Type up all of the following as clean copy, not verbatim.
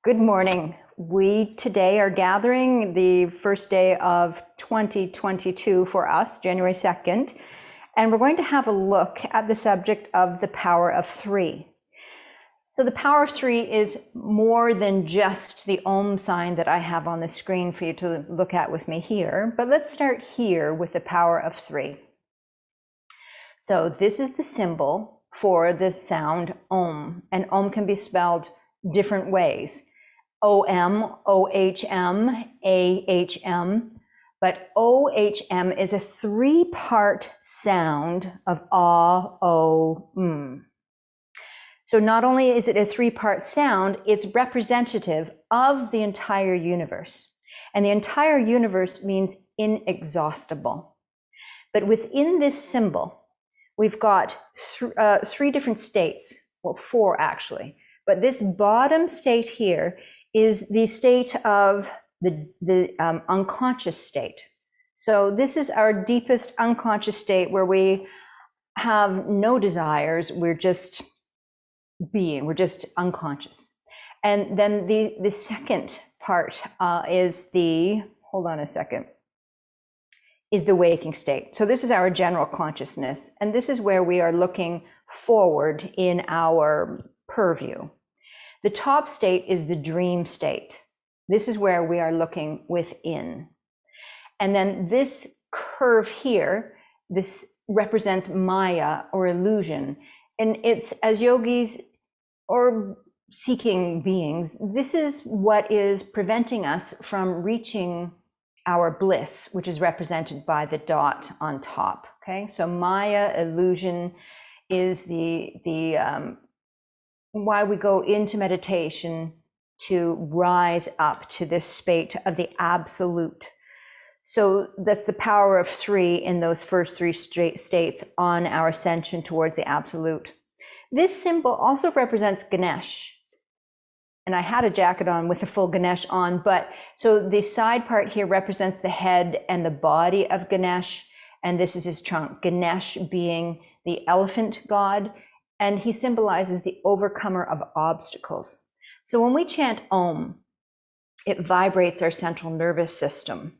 Good morning. We today are gathering the first day of 2022 for us, January 2nd, and we're going to have a look at the subject of the power of three. So the power of three is more than just the Om sign that I have on the screen for you to look at with me here, but let's start here with the power of three. So this is the symbol for the sound Om, and Om can be spelled different ways. O-M, O-H-M, A-H-M, but O-H-M is a three-part sound of A-O-M. So not only is it a three-part sound, it's representative of the entire universe. And the entire universe means inexhaustible. But within this symbol, we've got three different states, well, four actually. But this bottom state here is the state of the unconscious state. So this is our deepest unconscious state where we have no desires, we're just being, we're just unconscious. And then the second part is the, hold on a second, is the waking state. So this is our general consciousness, and this is where we are looking forward in our purview. The top state is the dream state. This is where we are looking within. And then this curve here, this represents Maya or illusion. And it's, as yogis or seeking beings, this is what is preventing us from reaching our bliss, which is represented by the dot on top. Okay, so Maya, illusion, is why we go into meditation to rise up to this state of the absolute. So that's the power of three in those first three states on our ascension towards the absolute. This symbol also represents Ganesh. And I had a jacket on with the full Ganesh on, but so the side part here represents the head and the body of Ganesh, and this is his trunk, Ganesh being the elephant god, and he symbolizes the overcomer of obstacles. So when we chant Om, it vibrates our central nervous system,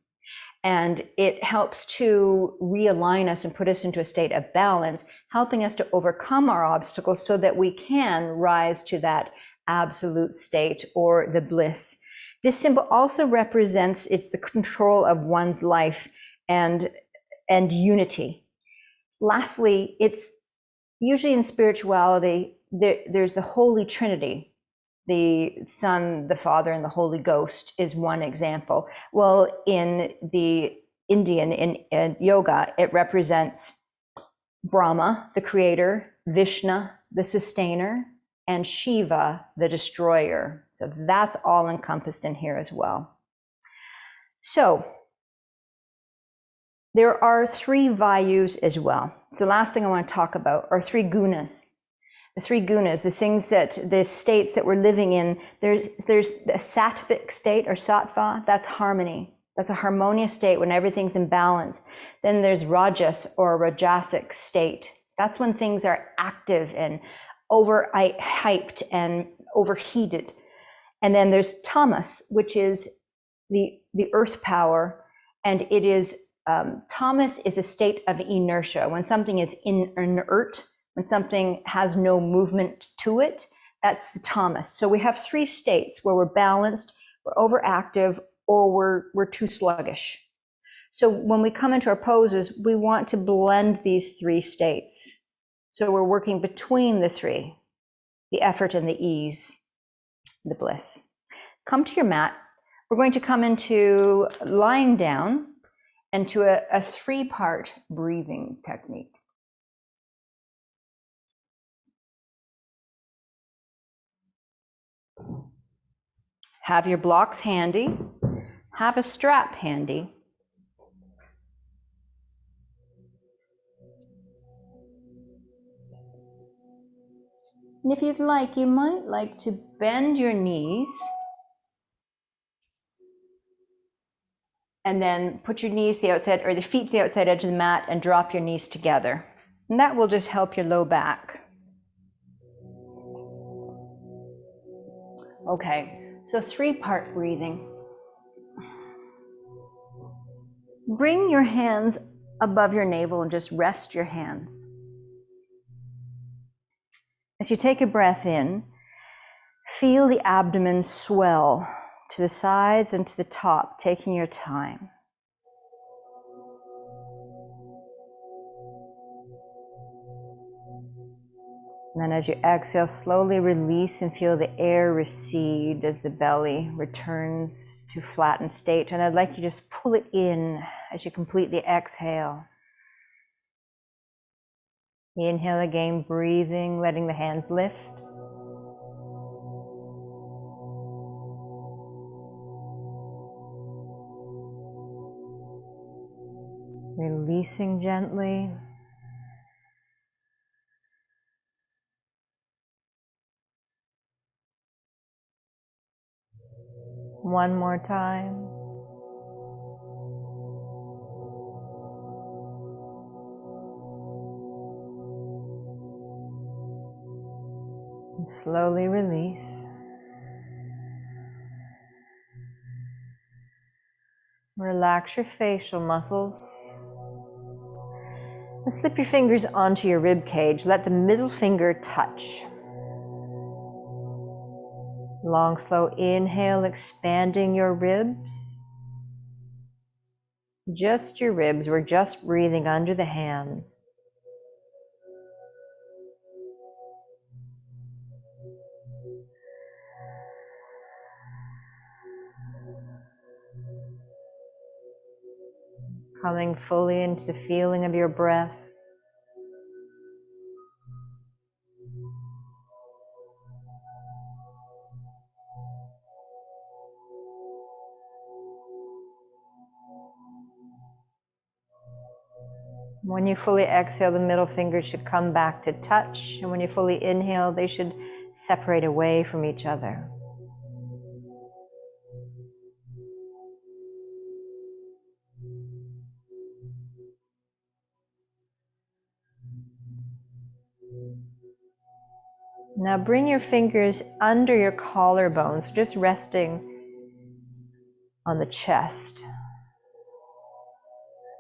and it helps to realign us and put us into a state of balance, helping us to overcome our obstacles so that we can rise to that absolute state or the bliss. This symbol also represents, it's the control of one's life and unity. Lastly, it's usually in spirituality, there's the Holy Trinity. The Son, the Father, and the Holy Ghost is one example. Well, in the Indian, in yoga, it represents Brahma, the creator, Vishnu, the sustainer, and Shiva, the destroyer. So that's all encompassed in here as well. So there are three vayus as well. So the last thing I want to talk about are three gunas. The three gunas, the things that, the states that we're living in, there's a sattvic state or sattva, that's harmony. That's a harmonious state when everything's in balance. Then there's rajas or rajasic state. That's when things are active and overhyped and overheated. And then there's tamas, which is the earth power, and it is tamas is a state of inertia. When something is inert, when something has no movement to it, that's the tamas. So we have three states where we're balanced, we're overactive, or we're too sluggish. So when we come into our poses, we want to blend these three states. So we're working between the three, the effort and the ease, the bliss. Come to your mat. We're going to come into lying down and to a three-part breathing technique. Have your blocks handy. Have a strap handy. And if you'd like, you might like to bend your knees and then put your knees to the outside, or the feet to the outside edge of the mat, and drop your knees together. And that will just help your low back. Okay, So 3-part breathing. Bring your hands above your navel and just rest your hands. As you take a breath in, feel the abdomen swell to the sides and to the top, taking your time. And then as you exhale, slowly release and feel the air recede as the belly returns to flattened state. And I'd like you to just pull it in as you complete the exhale. Inhale again, breathing, letting the hands lift. Releasing gently. One more time. And slowly release. Relax your facial muscles. And slip your fingers onto your rib cage. Let the middle finger touch. Long, slow inhale, expanding your ribs. Just your ribs. We're just breathing under the hands. Coming fully into the feeling of your breath. When you fully exhale, the middle fingers should come back to touch. And when you fully inhale, they should separate away from each other. Now bring your fingers under your collarbones, just resting on the chest.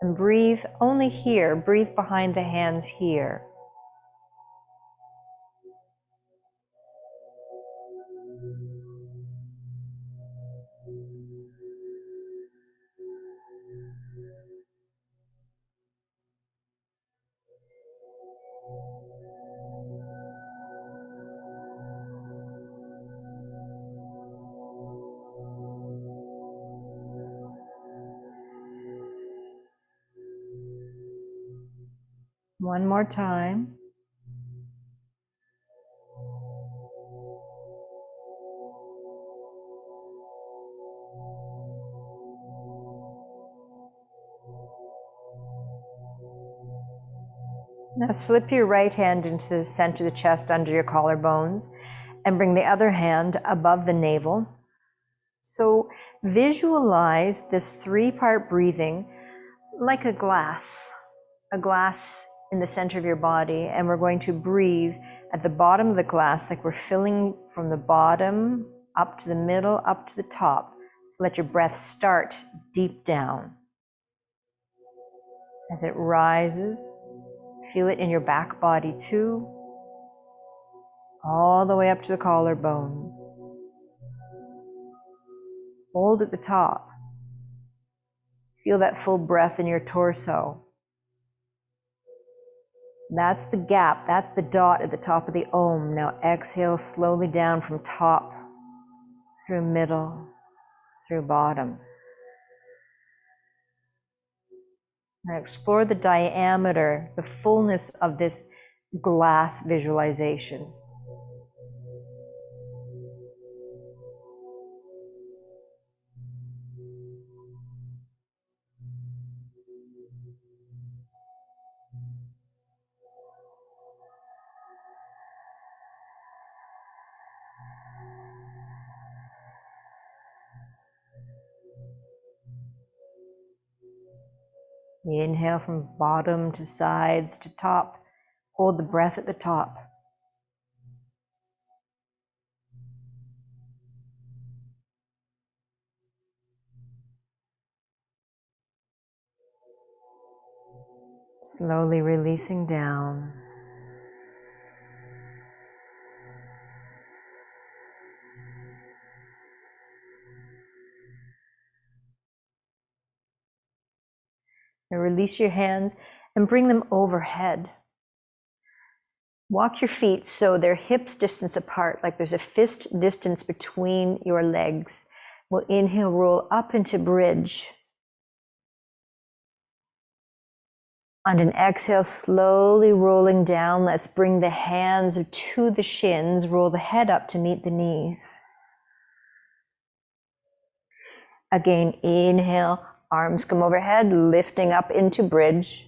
And breathe only here. Breathe behind the hands here. One more time. Now slip your right hand into the center of the chest under your collarbones and bring the other hand above the navel. So visualize this 3-part breathing like a glass in the center of your body, and we're going to breathe at the bottom of the glass like we're filling from the bottom up to the middle, up to the top. So let your breath start deep down. As it rises, feel it in your back body too, all the way up to the collarbones. Hold at the top. Feel that full breath in your torso. That's the gap, that's the dot at the top of the Om. Now exhale slowly down from top, through middle, through bottom. Now explore the diameter, the fullness of this glass visualization. Inhale from bottom to sides to top. Hold the breath at the top. Slowly releasing down. Now release your hands and bring them overhead. Walk your feet so they're hips distance apart, like there's a fist distance between your legs. We'll inhale, roll up into bridge. On an exhale, slowly rolling down, let's bring the hands to the shins, roll the head up to meet the knees. Again, inhale, arms come overhead, lifting up into bridge.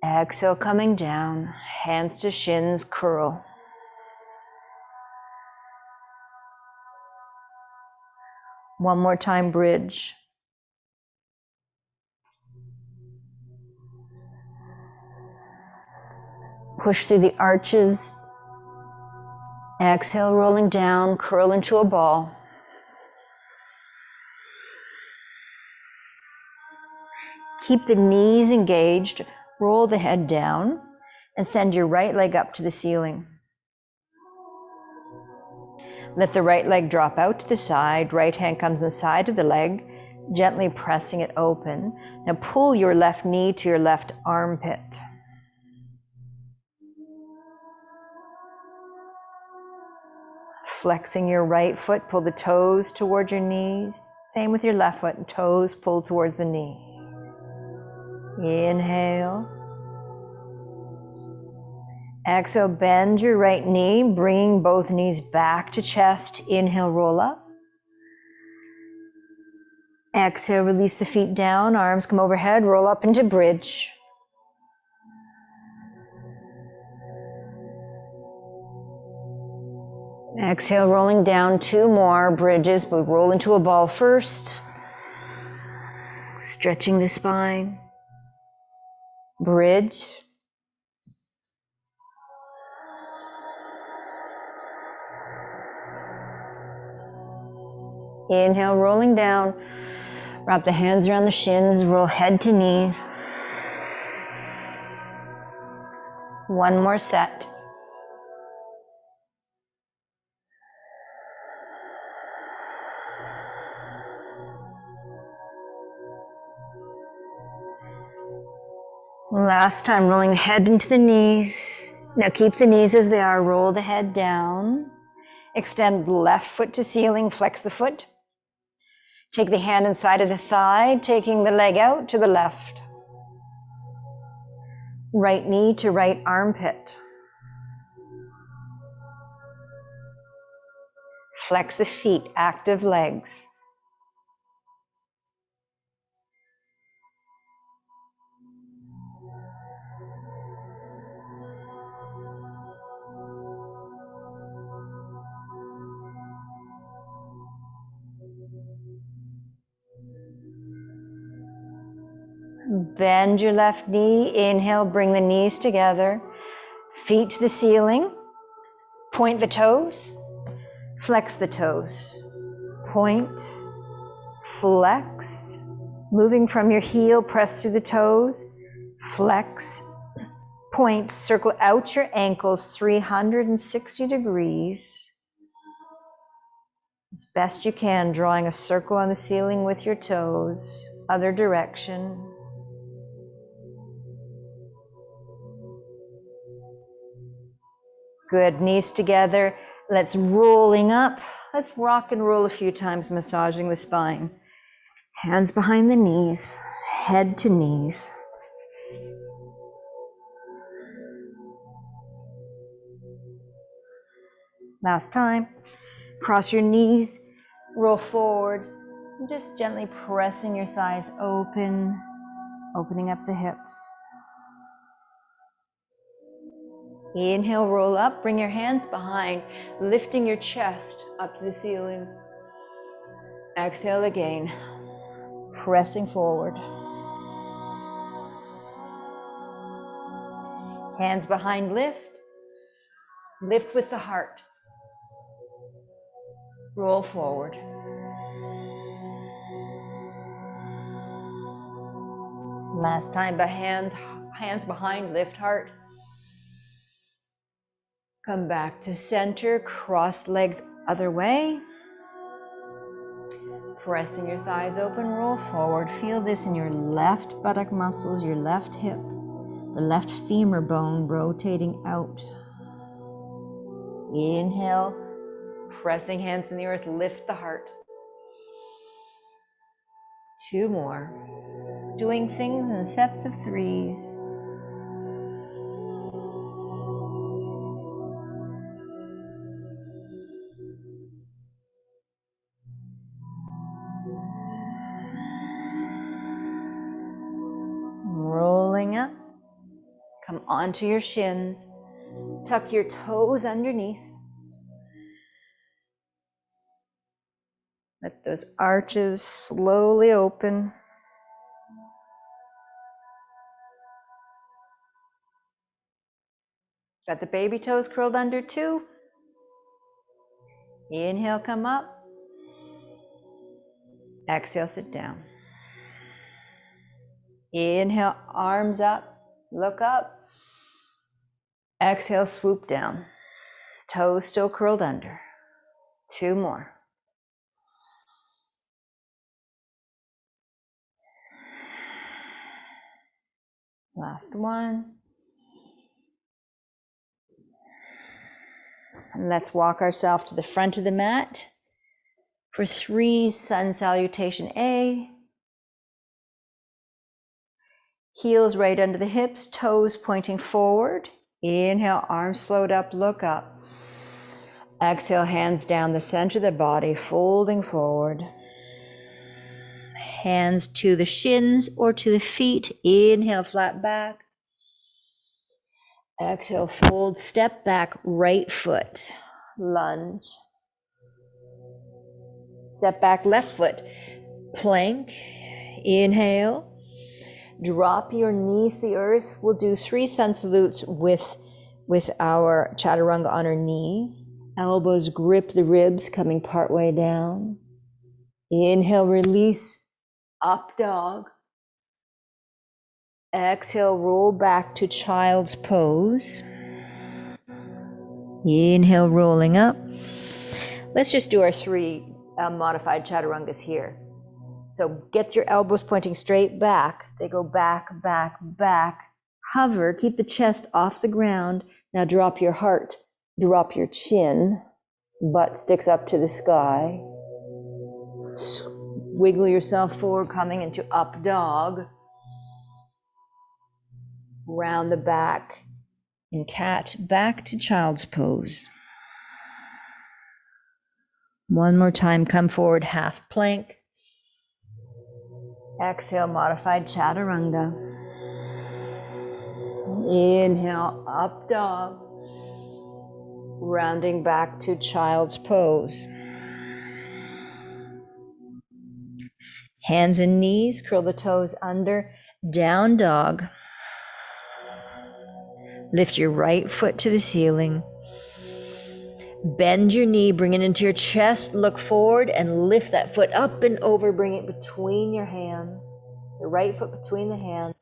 Exhale, coming down, hands to shins, curl. One more time, bridge. Push through the arches. Exhale, rolling down, curl into a ball. Keep the knees engaged, roll the head down, and send your right leg up to the ceiling. Let the right leg drop out to the side, right hand comes inside of the leg, gently pressing it open. Now pull your left knee to your left armpit. Flexing your right foot, pull the toes towards your knees. Same with your left foot, toes pulled towards the knee. Inhale. Exhale, bend your right knee, bringing both knees back to chest. Inhale, roll up. Exhale, release the feet down, arms come overhead, roll up into bridge. Exhale, rolling down, two more bridges, but roll into a ball first. Stretching the spine. Bridge. Inhale, rolling down. Wrap the hands around the shins, roll head to knees. One more set. Last time, rolling the head into the knees. Now keep the knees as they are, roll the head down. Extend the left foot to ceiling, flex the foot. Take the hand inside of the thigh, taking the leg out to the left. Right knee to right armpit. Flex the feet, active legs. Bend your left knee, inhale, bring the knees together. Feet to the ceiling, point the toes, flex the toes. Point, flex, moving from your heel, press through the toes, flex, point, circle out your ankles 360 degrees. As best you can, drawing a circle on the ceiling with your toes, other direction. Good, knees together. Let's rolling up. Let's rock and roll a few times, massaging the spine. Hands behind the knees, head to knees. Last time. Cross your knees, roll forward, and just gently pressing your thighs open, opening up the hips. Inhale, roll up, bring your hands behind, lifting your chest up to the ceiling. Exhale again, pressing forward. Hands behind, lift. Lift with the heart. Roll forward. Last time, but hands behind, lift heart. Come back to center, cross legs other way. Pressing your thighs open, roll forward. Feel this in your left buttock muscles, your left hip, the left femur bone rotating out. Inhale, pressing hands in the earth, lift the heart. 2 more. Doing things in sets of 3s. Rolling up. Come onto your shins. Tuck your toes underneath. Let those arches slowly open. Got the baby toes curled under too. Inhale, come up. Exhale, sit down. Inhale, arms up, look up. Exhale, swoop down. Toes still curled under. 2 more. Last one. And let's walk ourselves to the front of the mat for 3 sun salutation A. Heels right under the hips, toes pointing forward. Inhale, arms float up, look up. Exhale, hands down the center of the body, folding forward. Hands to the shins or to the feet. Inhale, flat back. Exhale, fold, step back, right foot. Lunge. Step back, left foot. Plank. Inhale. Drop your knees to the earth. We'll do 3 sun salutes with our chaturanga on our knees. Elbows grip the ribs, coming partway down. Inhale, release, up dog. Exhale, roll back to child's pose. Inhale, rolling up. Let's just do our 3 modified chaturangas here. So get your elbows pointing straight back. They go back, back, back. Hover, keep the chest off the ground. Now drop your heart, drop your chin. Butt sticks up to the sky. Wiggle yourself forward, coming into up dog. Round the back. And cat, back to child's pose. One more time, come forward, half plank. Exhale, modified chaturanga. Inhale, up dog. Rounding back to child's pose. Hands and knees, curl the toes under, down dog. Lift your right foot to the ceiling. Bend your knee, bring it into your chest, look forward and lift that foot up and over, bring it between your hands. The right foot between the hands.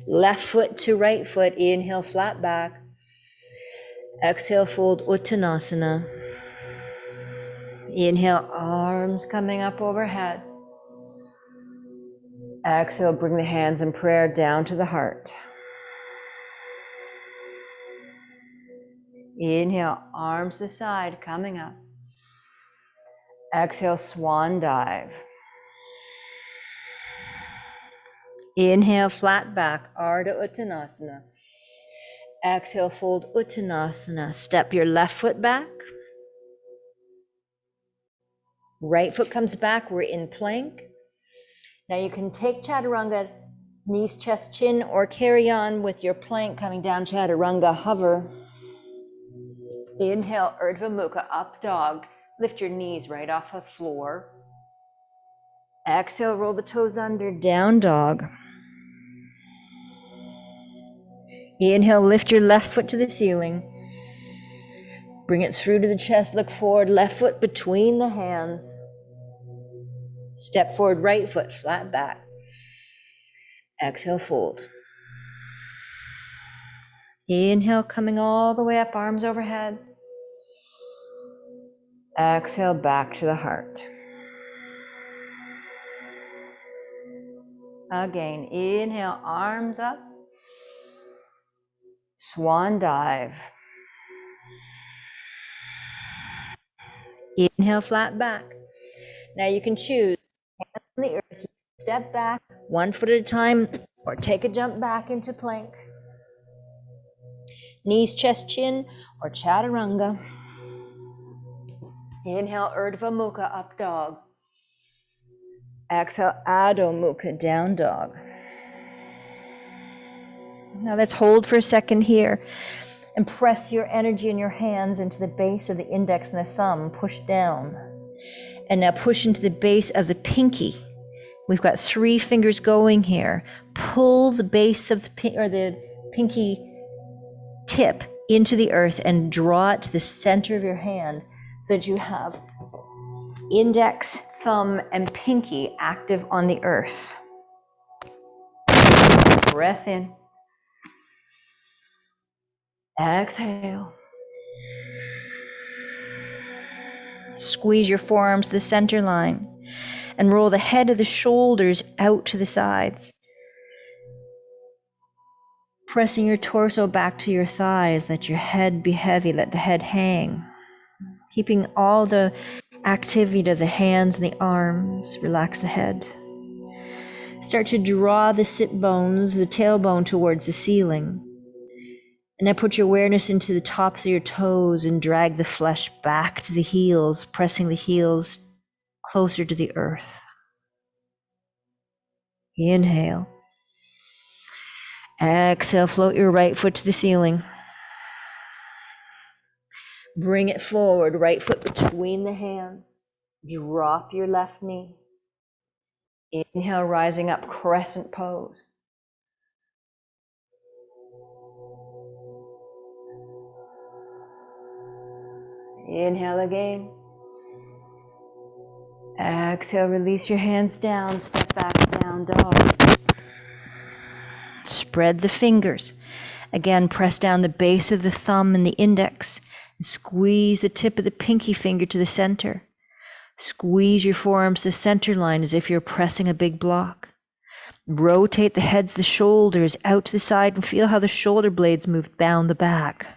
Left foot to right foot, inhale, flat back. Exhale, fold Uttanasana. Inhale, arms coming up overhead. Exhale, bring the hands in prayer down to the heart. Inhale, arms aside, coming up. Exhale, swan dive. Inhale, flat back, Ardha Uttanasana. Exhale, fold Uttanasana. Step your left foot back. Right foot comes back, we're in plank. Now you can take chaturanga, knees, chest, chin, or carry on with your plank coming down chaturanga, hover. Inhale, Urdhva Mukha, up dog. Lift your knees right off the floor. Exhale, roll the toes under, down dog. Inhale, lift your left foot to the ceiling. Bring it through to the chest, look forward, left foot between the hands. Step forward, right foot, flat back. Exhale, fold. Inhale, coming all the way up, arms overhead. Exhale, back to the heart. Again, inhale, arms up. Swan dive. Inhale, flat back. Now you can choose, hands on the earth, step back, 1 foot at a time, or take a jump back into plank. Knees, chest, chin, or chaturanga. Inhale, Urdhva Mukha, up dog. Exhale, Adho Mukha, down dog. Now let's hold for a second here and press your energy in your hands into the base of the index and the thumb. Push down. And now push into the base of the pinky. We've got 3 fingers going here. Pull the base of the pinky tip into the earth and draw it to the center of your hand so that you have index, thumb, and pinky active on the earth. Breath in. Exhale. Squeeze your forearms to the center line and roll the head of the shoulders out to the sides. Pressing your torso back to your thighs, let your head be heavy, let the head hang. Keeping all the activity of the hands and the arms, relax the head. Start to draw the sit bones, the tailbone towards the ceiling. And then put your awareness into the tops of your toes and drag the flesh back to the heels, pressing the heels closer to the earth. Inhale. Exhale, float your right foot to the ceiling. Bring it forward, right foot between the hands. Drop your left knee. Inhale, rising up, crescent pose. Inhale again. Exhale, release your hands down, step back, down dog. Spread the fingers. Again, press down the base of the thumb and the index. And squeeze the tip of the pinky finger to the center. Squeeze your forearms to the center line as if you're pressing a big block. Rotate the heads, the shoulders out to the side and feel how the shoulder blades move down the back.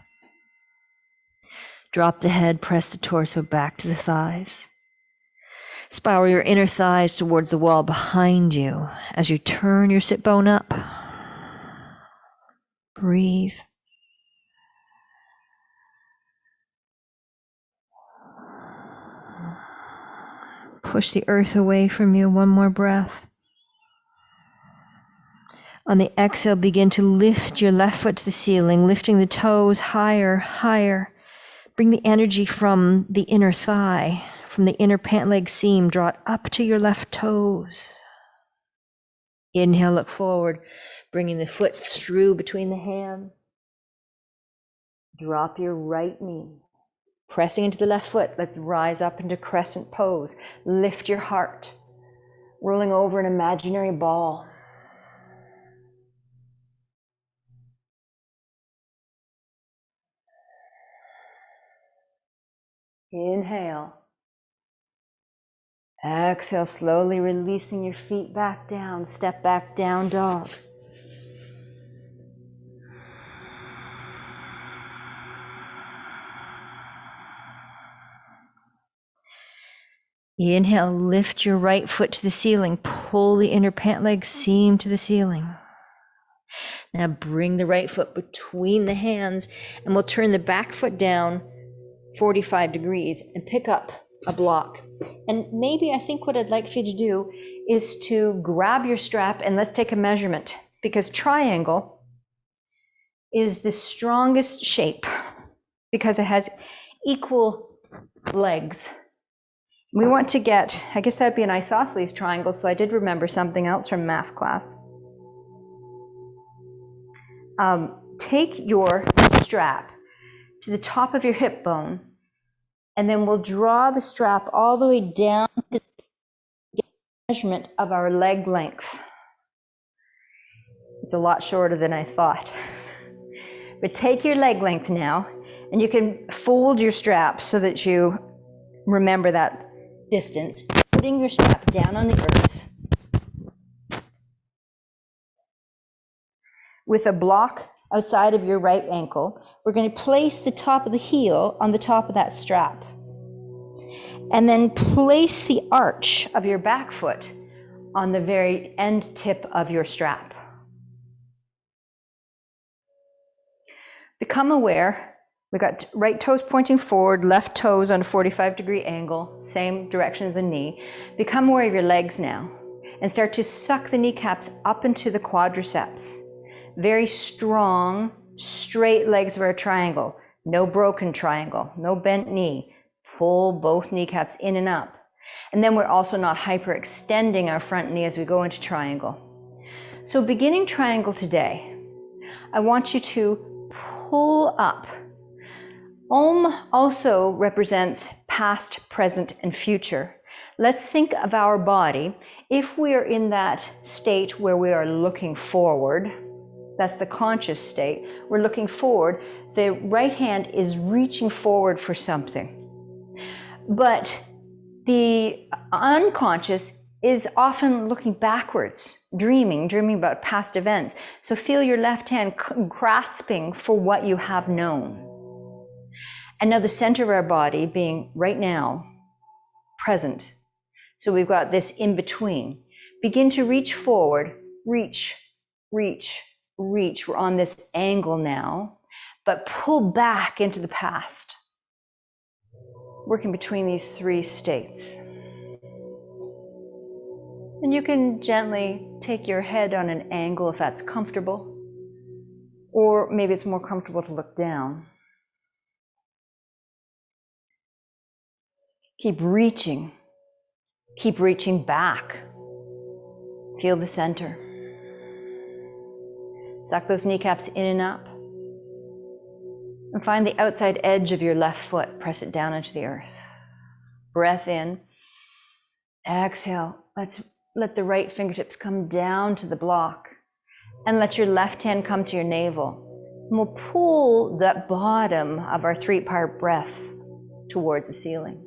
Drop the head, press the torso back to the thighs. Spiral your inner thighs towards the wall behind you as you turn your sit bone up. Breathe. Push the earth away from you. One more breath. On the exhale, begin to lift your left foot to the ceiling, lifting the toes higher, higher. Bring the energy from the inner thigh, from the inner pant leg seam, draw it up to your left toes. Inhale, look forward, bringing the foot through between the hands. Drop your right knee. Pressing into the left foot, let's rise up into crescent pose. Lift your heart, rolling over an imaginary ball. Inhale. Exhale, slowly releasing your feet back down. Step back, down dog. Inhale, lift your right foot to the ceiling. Pull the inner pant leg seam to the ceiling. Now bring the right foot between the hands and we'll turn the back foot down 45 degrees and pick up a block. And maybe I think what I'd like for you to do is to grab your strap and let's take a measurement, because triangle is the strongest shape because it has equal legs. We want to get, I guess that'd be an isosceles triangle, so I did remember something else from math class. Take your strap to the top of your hip bone, and then we'll draw the strap all the way down to get the measurement of our leg length. It's a lot shorter than I thought. But take your leg length now, and you can fold your strap so that you remember that distance. Putting your strap down on the earth with a block outside of your right ankle. We're going to place the top of the heel on the top of that strap. And then place the arch of your back foot on the very end tip of your strap. Become aware, we've got right toes pointing forward, left toes on a 45-degree angle, same direction as the knee. Become aware of your legs now and start to suck the kneecaps up into the quadriceps. Very strong, straight legs of our triangle. No broken triangle, no bent knee. Pull both kneecaps in and up. And then we're also not hyperextending our front knee as we go into triangle. So beginning triangle today, I want you to pull up. Om also represents past, present, and future. Let's think of our body. If we are in that state where we are looking forward, that's the conscious state, we're looking forward, the right hand is reaching forward for something. But the unconscious is often looking backwards, dreaming about past events. So feel your left hand grasping for what you have known. And now the center of our body being right now, present. So we've got this in between. Begin to reach forward, reach, reach, reach. We're on this angle now, but pull back into the past. Working between these three states. And you can gently take your head on an angle if that's comfortable, or maybe it's more comfortable to look down. Keep reaching back. Feel the center. Suck those kneecaps in and up. And find the outside edge of your left foot. Press it down into the earth. Breath in. Exhale. Let's let the right fingertips come down to the block. And let your left hand come to your navel. And we'll pull that bottom of our three-part breath towards the ceiling.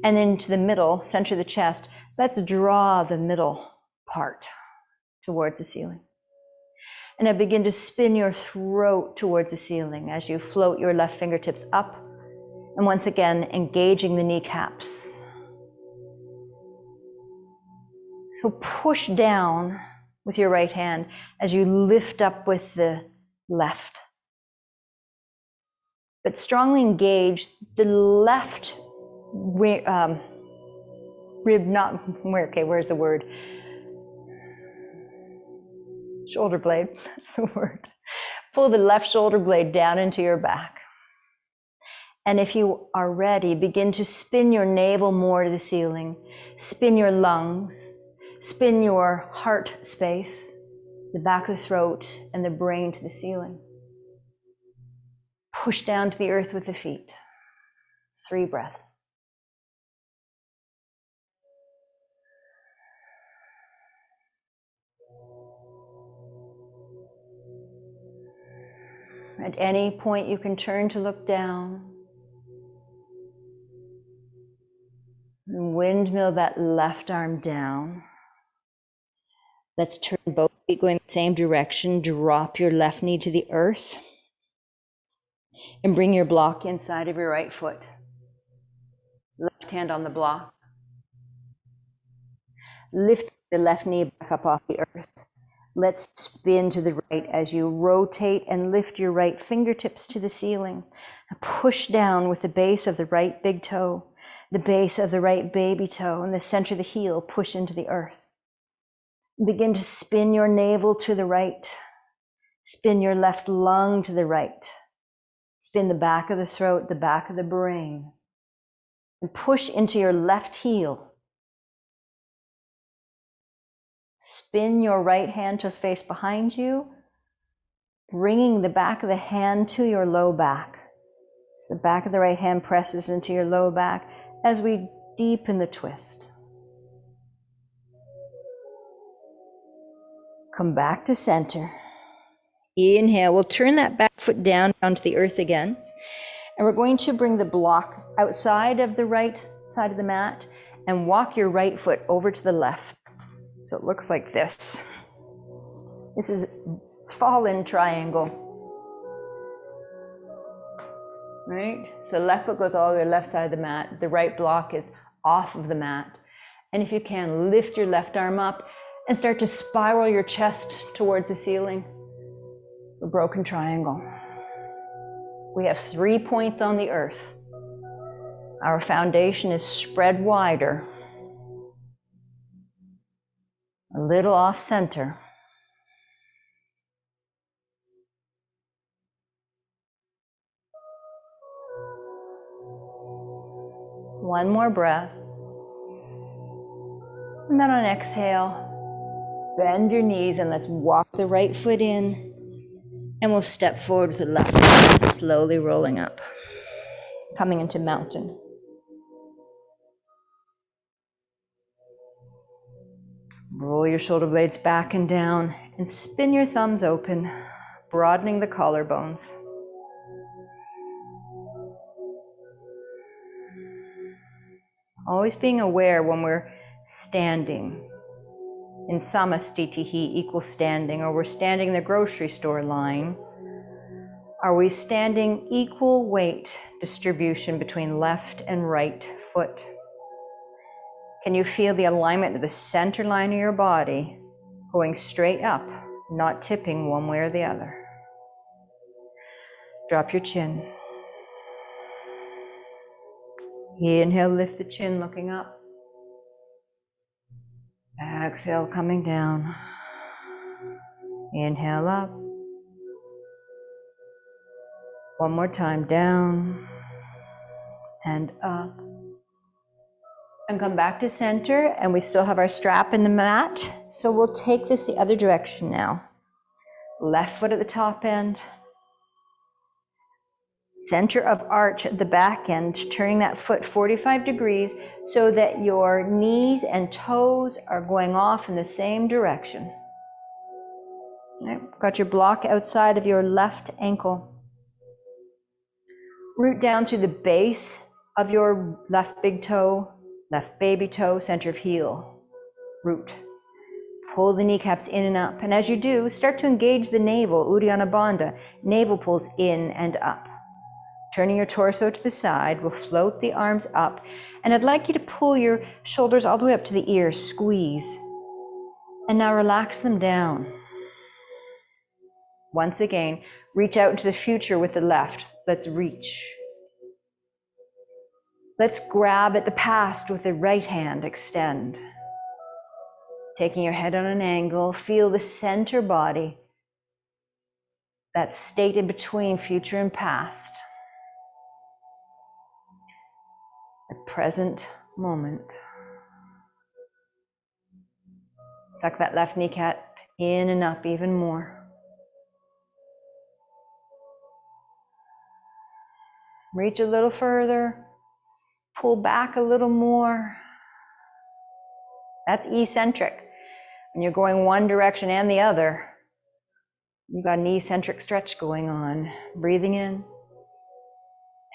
And then to the middle, center of the chest, let's draw the middle part towards the ceiling. And now begin to spin your throat towards the ceiling as you float your left fingertips up. And once again, engaging the kneecaps. So push down with your right hand as you lift up with the left. But strongly engage the left rib, where's the word? Shoulder blade, that's the word. Pull the left shoulder blade down into your back. And if you are ready, begin to spin your navel more to the ceiling. Spin your lungs. Spin your heart space, the back of the throat, and the brain to the ceiling. Push down to the earth with the feet. 3 breaths. At any point you can turn to look down. And windmill that left arm down. Let's turn both feet going the same direction. Drop your left knee to the earth. And bring your block inside of your right foot. Left hand on the block. Lift the left knee back up off the earth. Let's spin to the right as you rotate and lift your right fingertips to the ceiling. And push down with the base of the right big toe, the base of the right baby toe, and the center of the heel. Push into the earth. Begin to spin your navel to the right. Spin your left lung to the right. Spin the back of the throat, the back of the brain. And push into your left heel. Spin your right hand to face behind you, bringing the back of the hand to your low back. So the back of the right hand presses into your low back as we deepen the twist. Come back to center. Inhale, we'll turn that back foot down onto the earth again. And we're going to bring the block outside of the right side of the mat and walk your right foot over to the left. So it looks like this. This is fallen triangle. Right? So the left foot goes all the way to the left side of the mat. The right block is off of the mat. And if you can, lift your left arm up and start to spiral your chest towards the ceiling. A broken triangle. We have 3 points on the earth. Our foundation is spread wider, a little off center. One more breath. And then on exhale, bend your knees and let's walk the right foot in. And we'll step forward with the left foot, slowly rolling up, coming into mountain. Roll your shoulder blades back and down and spin your thumbs open, broadening the collarbones. Always being aware when we're standing. In samastitihi, equal standing, or we're standing in the grocery store line. Are we standing equal weight distribution between left and right foot? Can you feel the alignment of the center line of your body going straight up, not tipping one way or the other? Drop your chin. Inhale, lift the chin, looking up. Exhale, coming down. Inhale up. One more time, down and up. And come back to center, and we still have our strap in the mat. So we'll take this the other direction now. Left foot at the top end. Center of arch at the back end, turning that foot 45 degrees so that your knees and toes are going off in the same direction. Right. Got your block outside of your left ankle. Root down through the base of your left big toe, left baby toe, center of heel. Root. Pull the kneecaps in and up. And as you do, start to engage the navel, Uddiyana Bandha. Navel pulls in and up. Turning your torso to the side, we'll float the arms up. And I'd like you to pull your shoulders all the way up to the ears, squeeze. And now relax them down. Once again, reach out into the future with the left. Let's reach. Let's grab at the past with the right hand, extend. Taking your head on an angle, feel the center body, that state in between future and past. The present moment. Suck that left kneecap in and up even more. Reach a little further. Pull back a little more. That's eccentric. When you're going one direction and the other, you've got an eccentric stretch going on. Breathing in.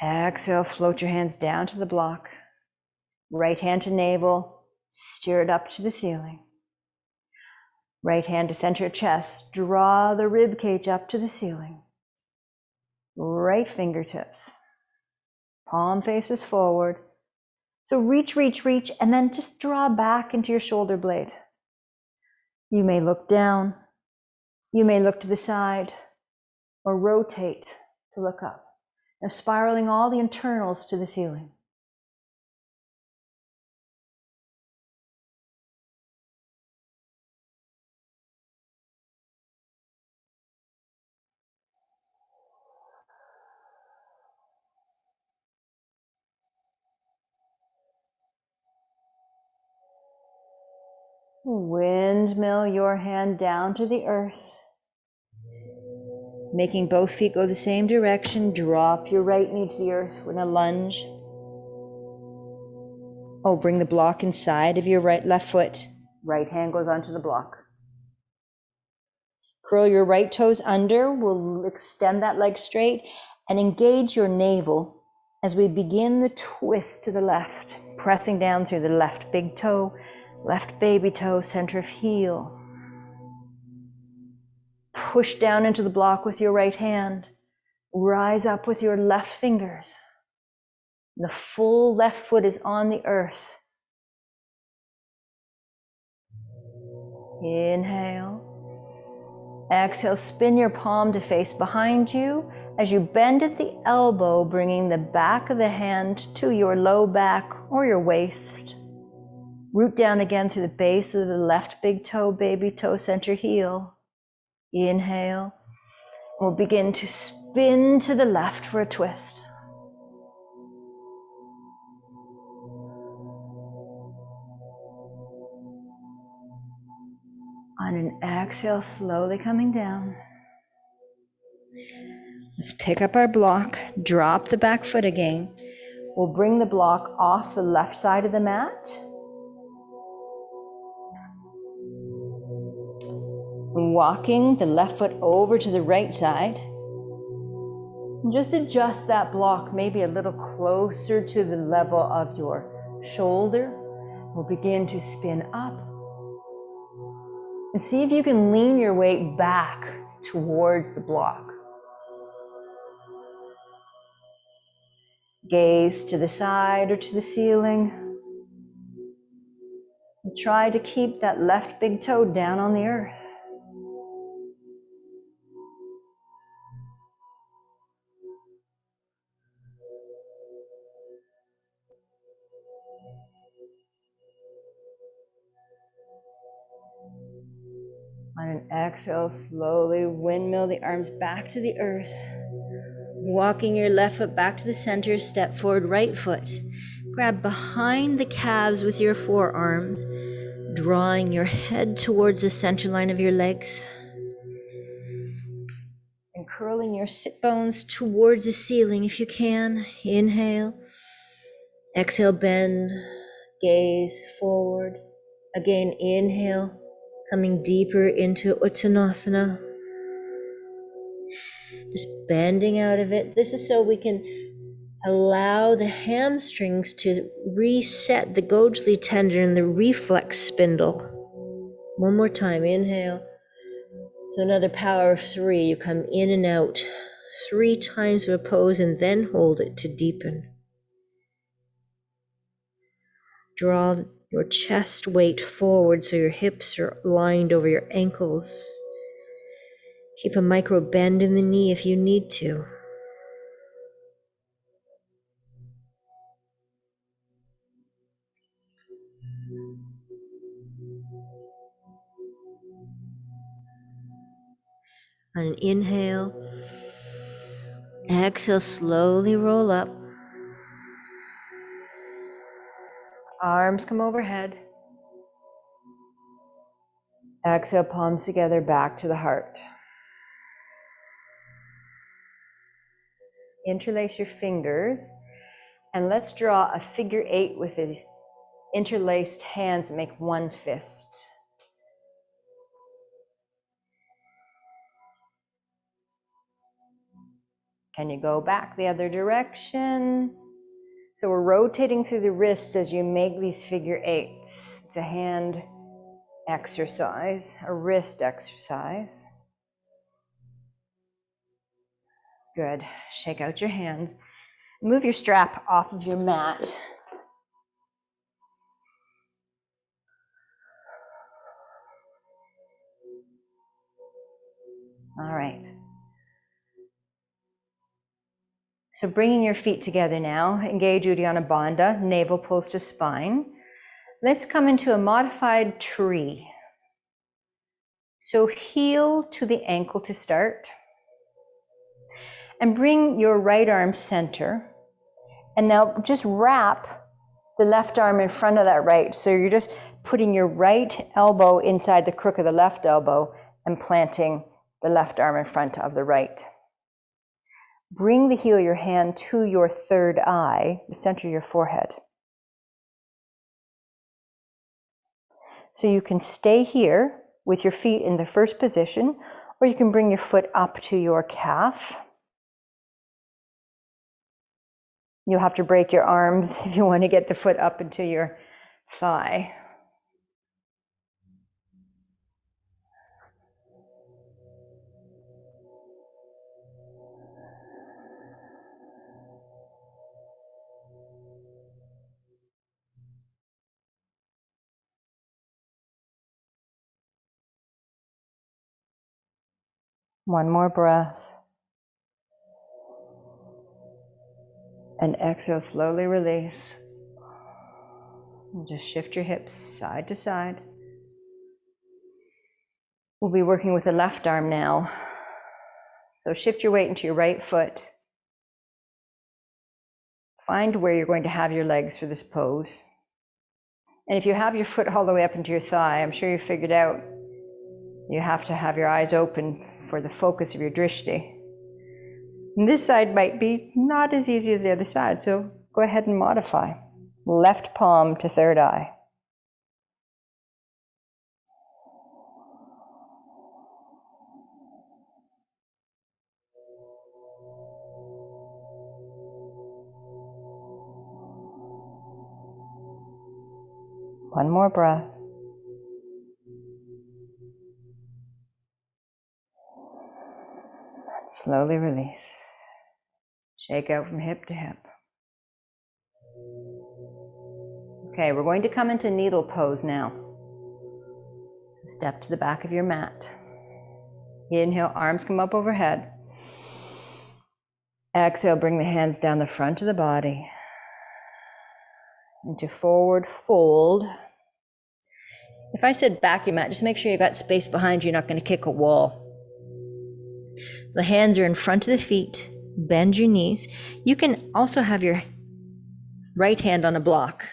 Exhale, float your hands down to the block. Right hand to navel, steer it up to the ceiling. Right hand to center your chest, draw the rib cage up to the ceiling. Right fingertips. Palm faces forward. So reach, reach, reach, and then just draw back into your shoulder blade. You may look down. You may look to the side or rotate to look up. Now spiraling all the internals to the ceiling. Windmill your hand down to the earth. Making both feet go the same direction. Drop your right knee to the earth in a lunge. Oh, bring the block inside of your left foot. Right hand goes onto the block. Curl your right toes under. We'll extend that leg straight and engage your navel as we begin the twist to the left, pressing down through the left big toe, left baby toe, center of heel. Push down into the block with your right hand. Rise up with your left fingers. The full left foot is on the earth. Inhale. Exhale, spin your palm to face behind you as you bend at the elbow, bringing the back of the hand to your low back or your waist. Root down again through the base of the left big toe, baby toe, center heel. Inhale. We'll begin to spin to the left for a twist. On an exhale, slowly coming down. Let's pick up our block, drop the back foot again. We'll bring the block off the left side of the mat. Walking the left foot over to the right side. And just adjust that block maybe a little closer to the level of your shoulder. We'll begin to spin up. And see if you can lean your weight back towards the block. Gaze to the side or to the ceiling. And try to keep that left big toe down on the earth. On an exhale, slowly windmill the arms back to the earth. Walking your left foot back to the center, step forward, right foot. Grab behind the calves with your forearms, drawing your head towards the center line of your legs. And curling your sit bones towards the ceiling if you can. Inhale. Exhale, bend, gaze forward. Again, inhale, coming deeper into Uttanasana. Just bending out of it. This is so we can allow the hamstrings to reset the Gojali tendon and the reflex spindle. One more time, inhale. So another power of 3. You come in and out 3 times of a pose and then hold it to deepen. Draw your chest weight forward so your hips are lined over your ankles. Keep a micro bend in the knee if you need to. On an inhale, exhale, slowly roll up. Arms come overhead. Exhale, palms together, back to the heart. Interlace your fingers, and let's draw a figure 8 with the interlaced hands and make one fist. Can you go back the other direction? So we're rotating through the wrists as you make these figure 8s. It's a hand exercise, a wrist exercise. Good. Shake out your hands. Move your strap off of your mat. All right. So bringing your feet together now, engage Uddiyana Bandha, navel pulls to spine. Let's come into a modified tree. So heel to the ankle to start. And bring your right arm center. And now just wrap the left arm in front of that right. So you're just putting your right elbow inside the crook of the left elbow and planting the left arm in front of the right. Bring the heel of your hand to your third eye, the center of your forehead. So you can stay here with your feet in the first position, Or you can bring your foot up to your calf. You'll have to break your arms if you want to get the foot up into your thigh. One more breath. And exhale, slowly release. And just shift your hips side to side. We'll be working with the left arm now. So shift your weight into your right foot. Find where you're going to have your legs for this pose. And if you have your foot all the way up into your thigh, I'm sure you figured out you have to have your eyes open for the focus of your drishti. And this side might be not as easy as the other side, so go ahead and modify. Left palm to third eye. One more breath. Slowly release. Shake out from hip to hip. Okay, we're going to come into needle pose now. Step to the back of your mat. Inhale, arms come up overhead. Exhale, bring the hands down the front of the body. Into forward fold. If I said back your mat, just make sure you've got space behind you, you're not going to kick a wall. So the hands are in front of the feet. Bend your knees. You can also have your right hand on a block.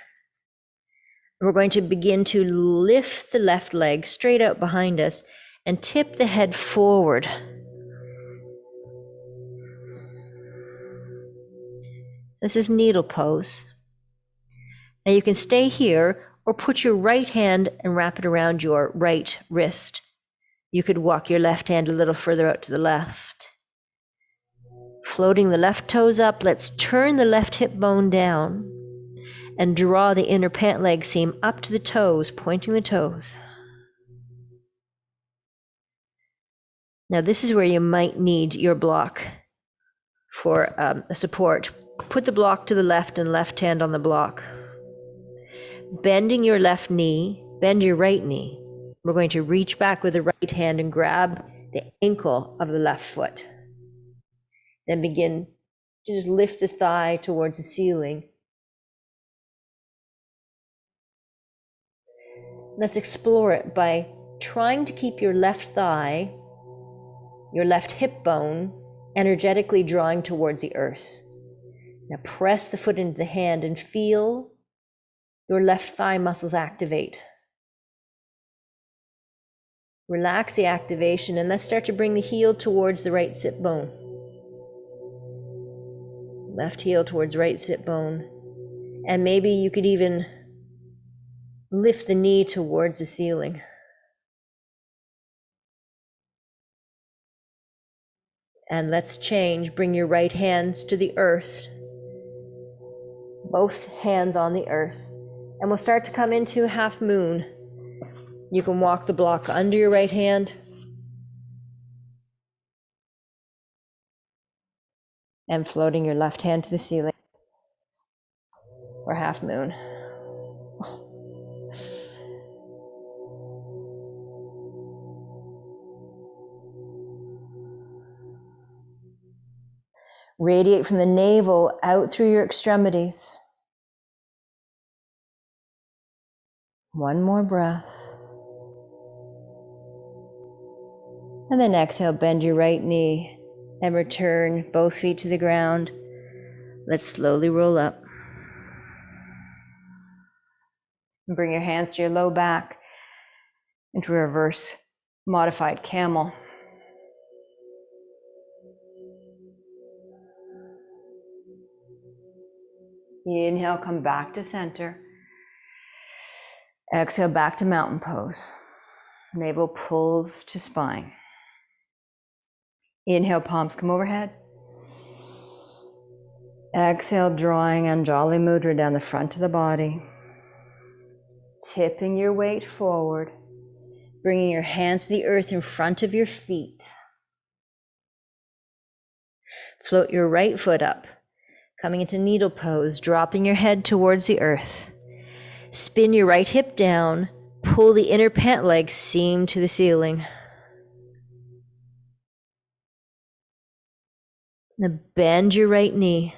We're going to begin to lift the left leg straight out behind us and tip the head forward. This is needle pose. Now you can stay here or put your right hand and wrap it around your right wrist. You could walk your left hand a little further out to the left. Floating the left toes up, let's turn the left hip bone down and draw the inner pant leg seam up to the toes, pointing the toes. Now this is where you might need your block for a support. Put the block to the left and left hand on the block. Bending your left knee, bend your right knee. We're going to reach back with the right hand and grab the ankle of the left foot. Then begin to just lift the thigh towards the ceiling. Let's explore it by trying to keep your left thigh, your left hip bone, energetically drawing towards the earth. Now press the foot into the hand and feel your left thigh muscles activate. Relax the activation and let's start to bring the heel towards the right sit bone. Left heel towards right sit bone. And maybe you could even lift the knee towards the ceiling. And let's change. Bring your right hands to the earth. Both hands on the earth. And we'll start to come into half moon. You can walk the block under your right hand. And floating your left hand to the ceiling. Or half moon. Radiate from the navel out through your extremities. One more breath. And then exhale, bend your right knee and return both feet to the ground. Let's slowly roll up. And bring your hands to your low back into reverse modified camel. Inhale, come back to center. Exhale, back to mountain pose. Navel pulls to spine. Inhale, palms come overhead. Exhale, drawing Anjali Mudra down the front of the body. Tipping your weight forward. Bringing your hands to the earth in front of your feet. Float your right foot up, coming into needle pose, dropping your head towards the earth. Spin your right hip down, pull the inner pant leg seam to the ceiling. Now bend your right knee,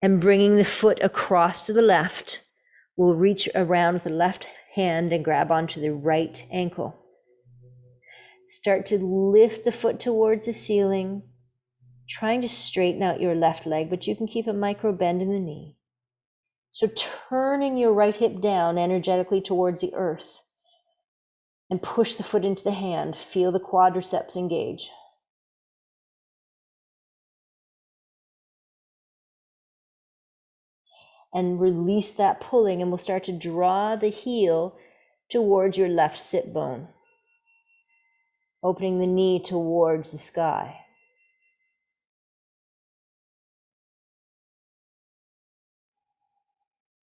and bringing the foot across to the left, we'll reach around with the left hand and grab onto the right ankle. Start to lift the foot towards the ceiling, trying to straighten out your left leg, but you can keep a micro bend in the knee. So turning your right hip down energetically towards the earth and push the foot into the hand. Feel the quadriceps engage. And release that pulling, and we'll start to draw the heel towards your left sit bone, opening the knee towards the sky.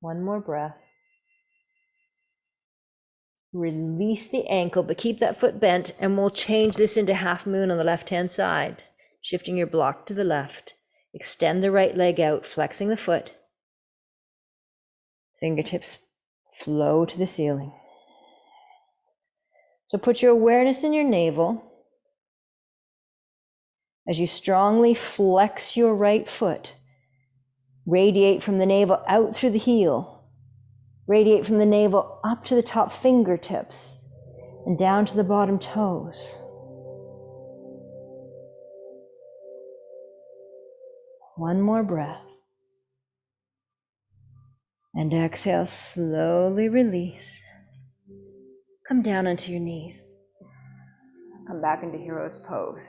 One more breath. Release the ankle, but keep that foot bent, and we'll change this into half moon on the left-hand side, shifting your block to the left. Extend the right leg out, flexing the foot. Fingertips flow to the ceiling. So put your awareness in your navel as you strongly flex your right foot. Radiate from the navel out through the heel. Radiate from the navel up to the top fingertips and down to the bottom toes. One more breath. And exhale, slowly release. Come down onto your knees. Come back into hero's pose.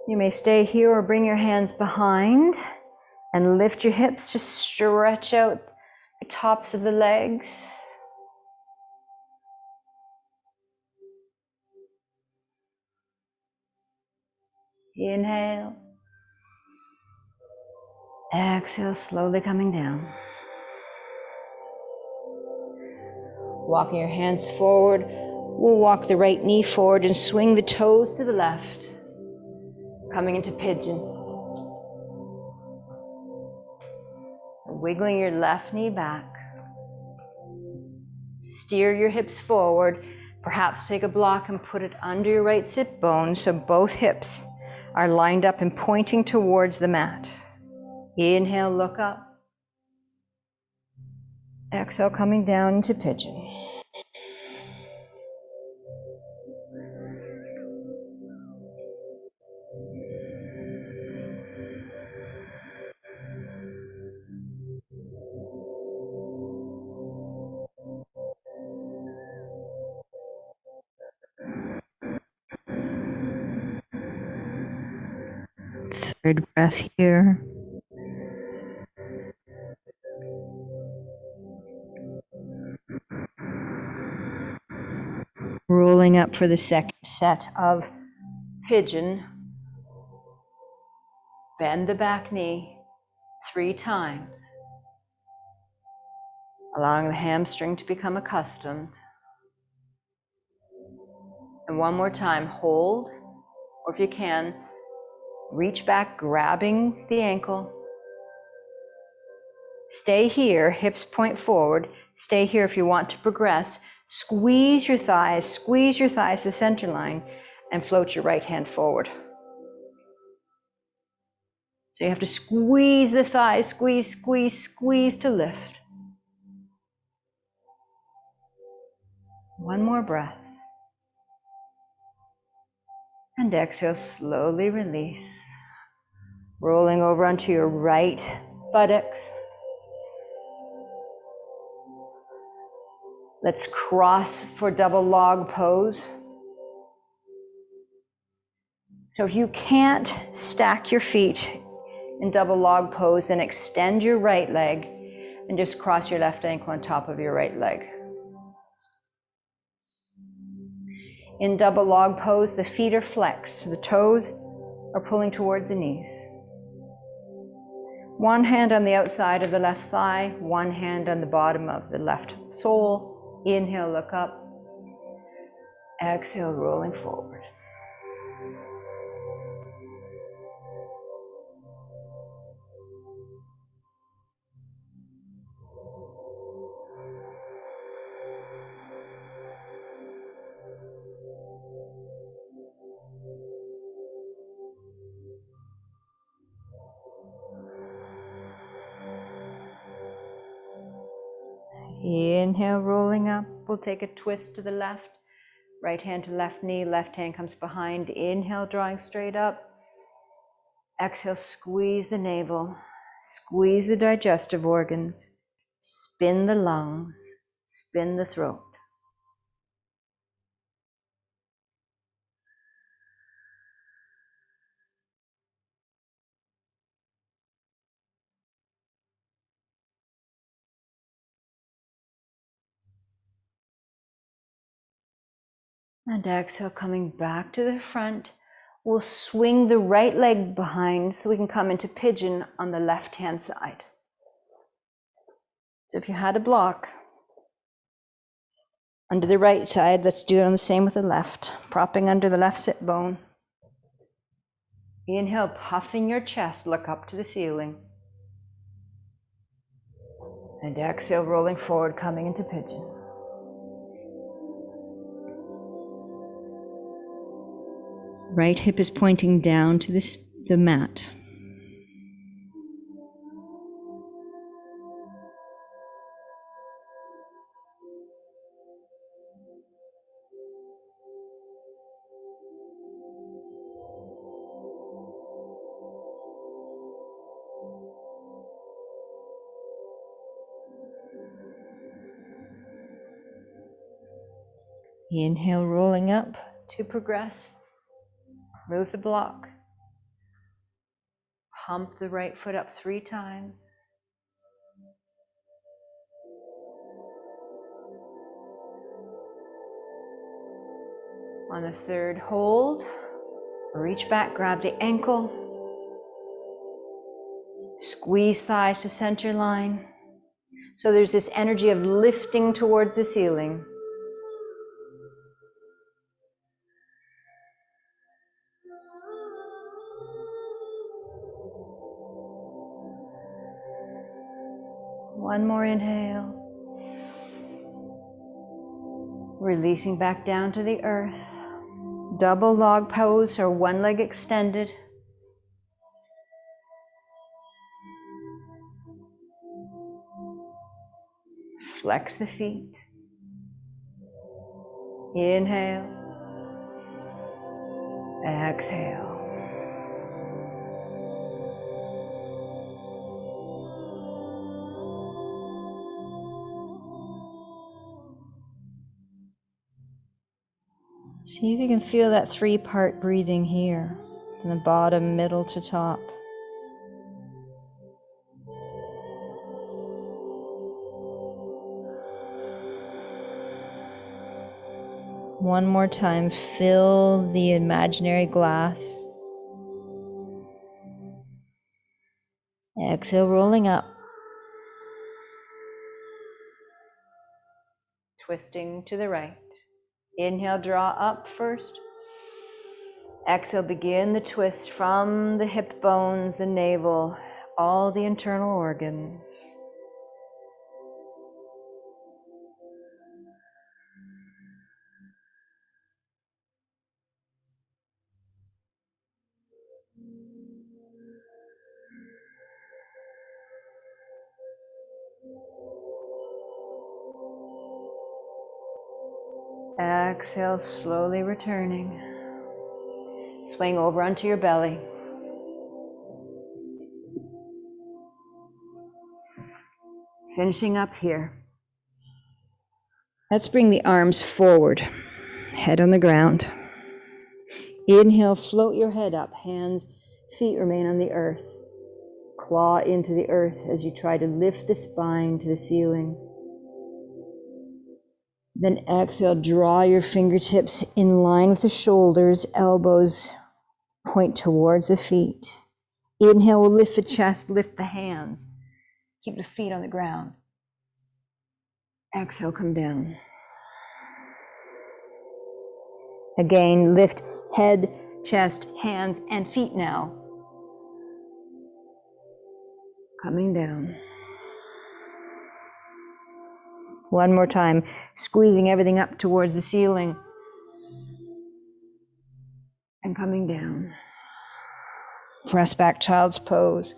You may stay here or bring your hands behind and lift your hips. Just stretch out the tops of the legs. Inhale. Exhale, slowly coming down. Walking your hands forward, we'll walk the right knee forward and swing the toes to the left. Coming into pigeon. Wiggling your left knee back. Steer your hips forward. Perhaps take a block and put it under your right sit bone so both hips are lined up and pointing towards the mat. Inhale, look up. Exhale, coming down into pigeon. Third breath here. Rolling up for the second set of pigeon. Bend the back knee 3 times, allowing the hamstring to become accustomed. And one more time, hold, or if you can, reach back, grabbing the ankle. Stay here, hips point forward. Stay here if you want to progress. Squeeze your thighs to the center line, and float your right hand forward. So you have to squeeze the thighs, squeeze, squeeze, squeeze to lift. One more breath. And exhale, slowly release. Rolling over onto your right buttocks. Let's cross for double log pose. So if you can't stack your feet, In double log pose, then extend your right leg and just cross your left ankle on top of your right leg. In double log pose, the feet are flexed, so the toes are pulling towards the knees. One hand on the outside of the left thigh, one hand on the bottom of the left sole. Inhale, look up. Exhale, rolling forward. Inhale, rolling up. We'll take a twist to the left. Right hand to left knee, left hand comes behind. Inhale, drawing straight up. Exhale, squeeze the navel. Squeeze the digestive organs. Spin the lungs. Spin the throat. And exhale, coming back to the front. We'll swing the right leg behind so we can come into pigeon on the left-hand side. So if you had a block under the right side, let's do it on the same with the left. Propping under the left sit bone. Inhale, puffing your chest, look up to the ceiling. And exhale, rolling forward, coming into pigeon. Right hip is pointing down to the mat. Inhale, rolling up to progress. Move the block. Pump the right foot up 3 times. On the third hold, reach back, grab the ankle. Squeeze thighs to center line. So there's this energy of lifting towards the ceiling. One more inhale. Releasing back down to the earth. Double log pose or one leg extended. Flex the feet. Inhale. Exhale. See if you can feel that 3-part breathing here, from the bottom, middle to top. One more time, fill the imaginary glass. Exhale, rolling up. Twisting to the right. Inhale, draw up first. Exhale, begin the twist from the hip bones, the navel, all the internal organs. Exhale, slowly returning. Swing over onto your belly. Finishing up here. Let's bring the arms forward, head on the ground. Inhale, float your head up, hands, feet remain on the earth. Claw into the earth as you try to lift the spine to the ceiling. Then exhale, draw your fingertips in line with the shoulders, elbows point towards the feet. Inhale, we'll lift the chest, lift the hands. Keep the feet on the ground. Exhale, come down. Again, lift head, chest, hands, and feet now. Coming down. One more time, squeezing everything up towards the ceiling. And coming down. Press back, child's pose.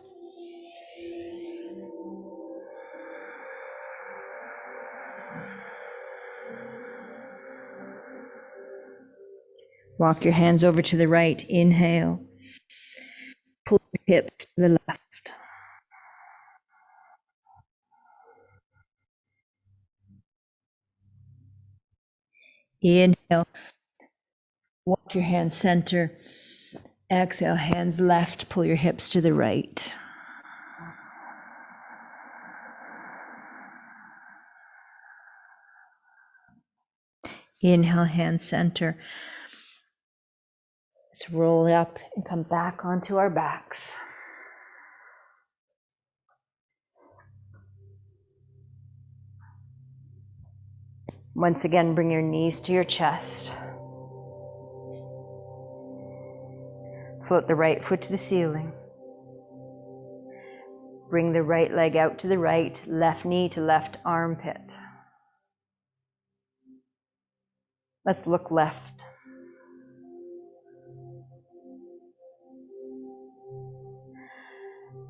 Walk your hands over to the right. Inhale. Pull your hips to the left. Inhale. Walk your hands center. Exhale, hands left. Pull your hips to the right. Inhale, hands center. Let's roll up and come back onto our backs. Once again, bring your knees to your chest. Float the right foot to the ceiling. Bring the right leg out to the right, left knee to left armpit. Let's look left.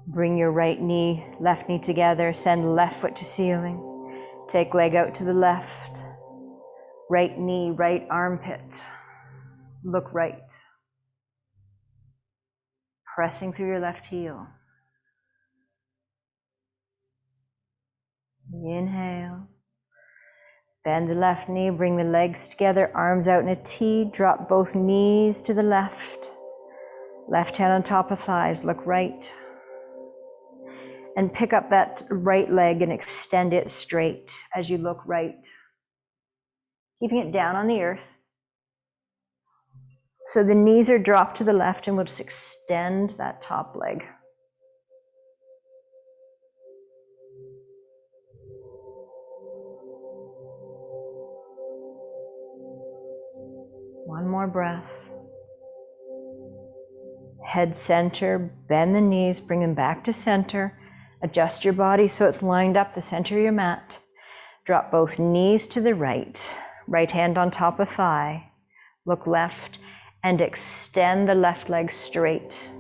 Bring your right knee, left knee together, send left foot to ceiling. Take leg out to the left. Right knee, right armpit. Look right. Pressing through your left heel. Inhale. Bend the left knee, bring the legs together, arms out in a T, drop both knees to the left. Left hand on top of thighs, look right. And pick up that right leg and extend it straight as you look right. Keeping it down on the earth. So the knees are dropped to the left, and we'll just extend that top leg. One more breath. Head center, bend the knees, bring them back to center. Adjust your body so it's lined up the center of your mat. Drop both knees to the right. Right hand on top of thigh. Look left and extend the left leg straight.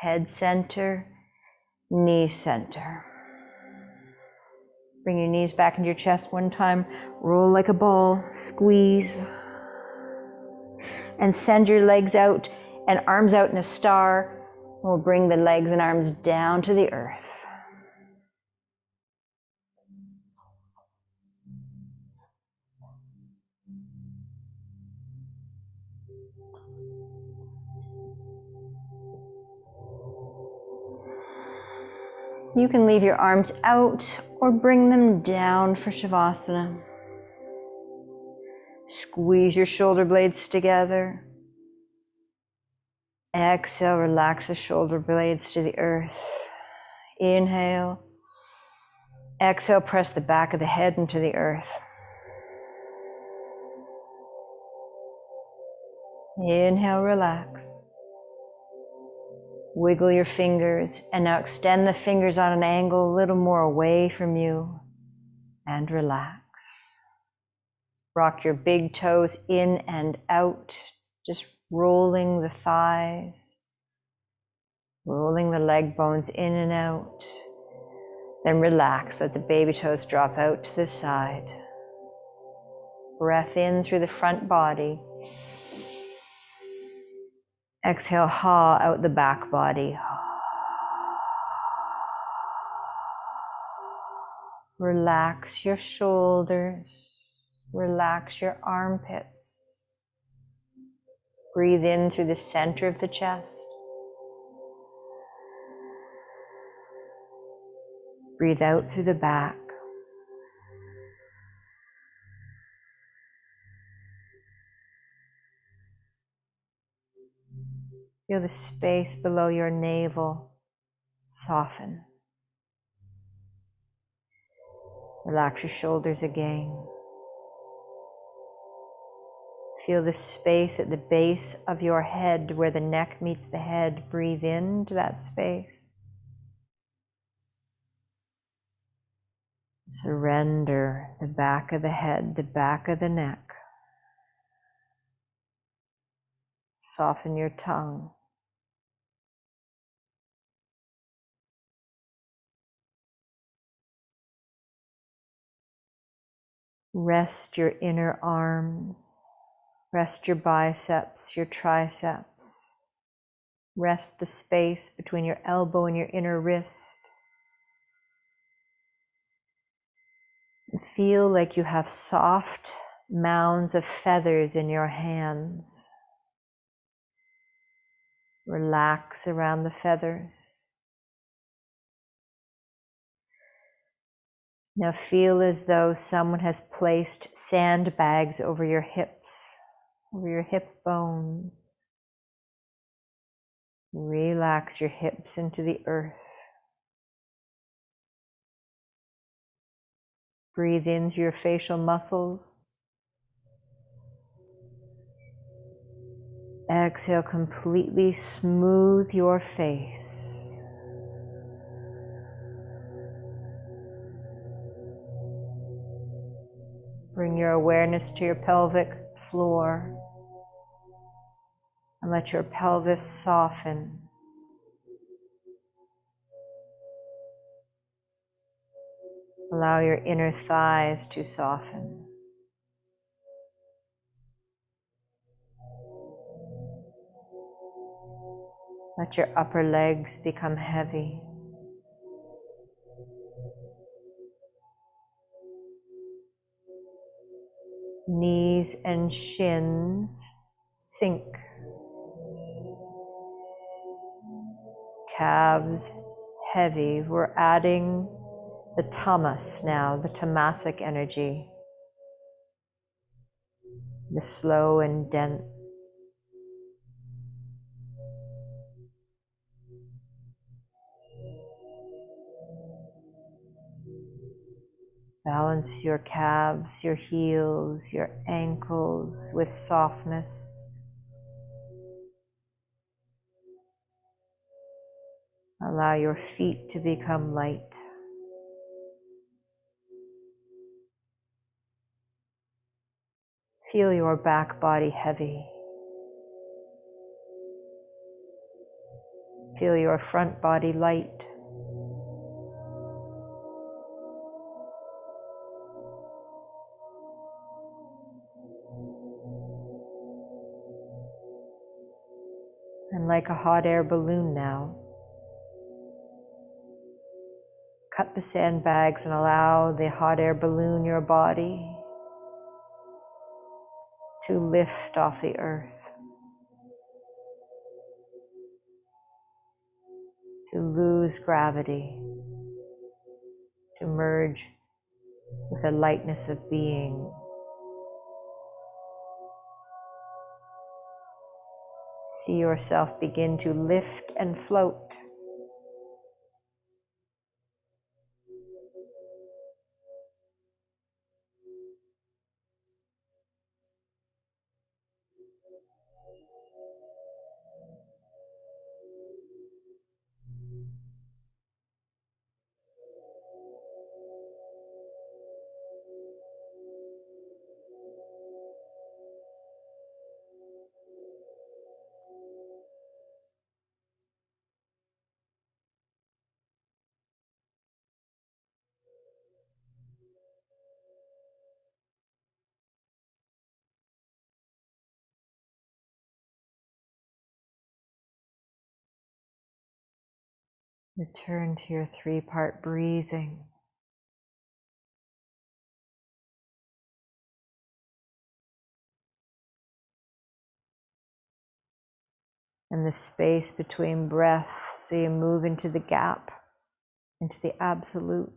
Head center, knee center. Bring your knees back into your chest one time. Roll like a ball, squeeze. And send your legs out and arms out in a star. We'll bring the legs and arms down to the earth. You can leave your arms out or bring them down for Shavasana. Squeeze your shoulder blades together. Exhale, relax the shoulder blades to the earth. Inhale. Exhale, press the back of the head into the earth. Inhale, relax. Wiggle your fingers, and now extend the fingers on an angle a little more away from you, and relax. Rock your big toes in and out, just rolling the thighs, rolling the leg bones in and out. Then relax, let the baby toes drop out to the side. Breath in through the front body. Exhale, ha out the back body. Relax your shoulders. Relax your armpits. Breathe in through the center of the chest. Breathe out through the back. Feel the space below your navel soften. Relax your shoulders again. Feel the space at the base of your head where the neck meets the head. Breathe into that space. Surrender the back of the head, the back of the neck. Soften your tongue. Rest your inner arms. Rest your biceps, your triceps. Rest the space between your elbow and your inner wrist. And feel like you have soft mounds of feathers in your hands. Relax around the feathers. Now feel as though someone has placed sandbags over your hips, over your hip bones. Relax your hips into the earth. Breathe in through your facial muscles. Exhale, completely smooth your face. Bring your awareness to your pelvic floor and let your pelvis soften. Allow your inner thighs to soften. Let your upper legs become heavy. Knees and shins sink. Calves heavy. We're adding the tamas now, the tamasic energy, the slow and dense. Balance your calves, your heels, your ankles with softness. Allow your feet to become light. Feel your back body heavy. Feel your front body light. And like a hot air balloon now, cut the sandbags and allow the hot air balloon your body to lift off the earth, to lose gravity, to merge with a lightness of being. See yourself begin to lift and float. Return to your three-part breathing. And the space between breaths, so you move into the gap, into the absolute.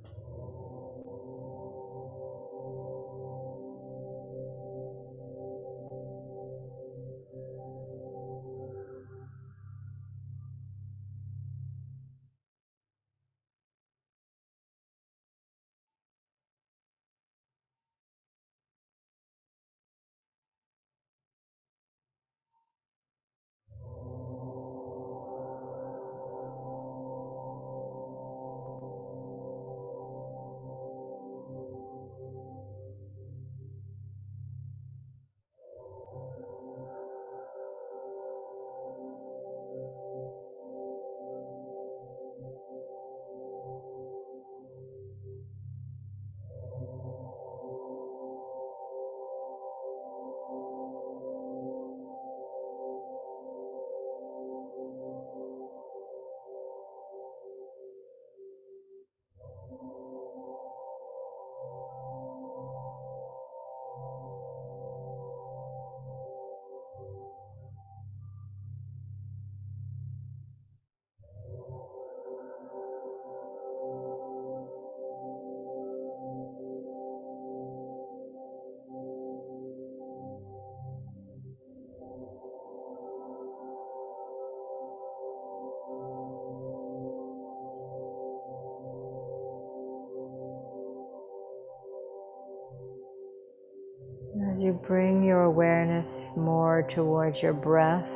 As you bring your awareness more towards your breath,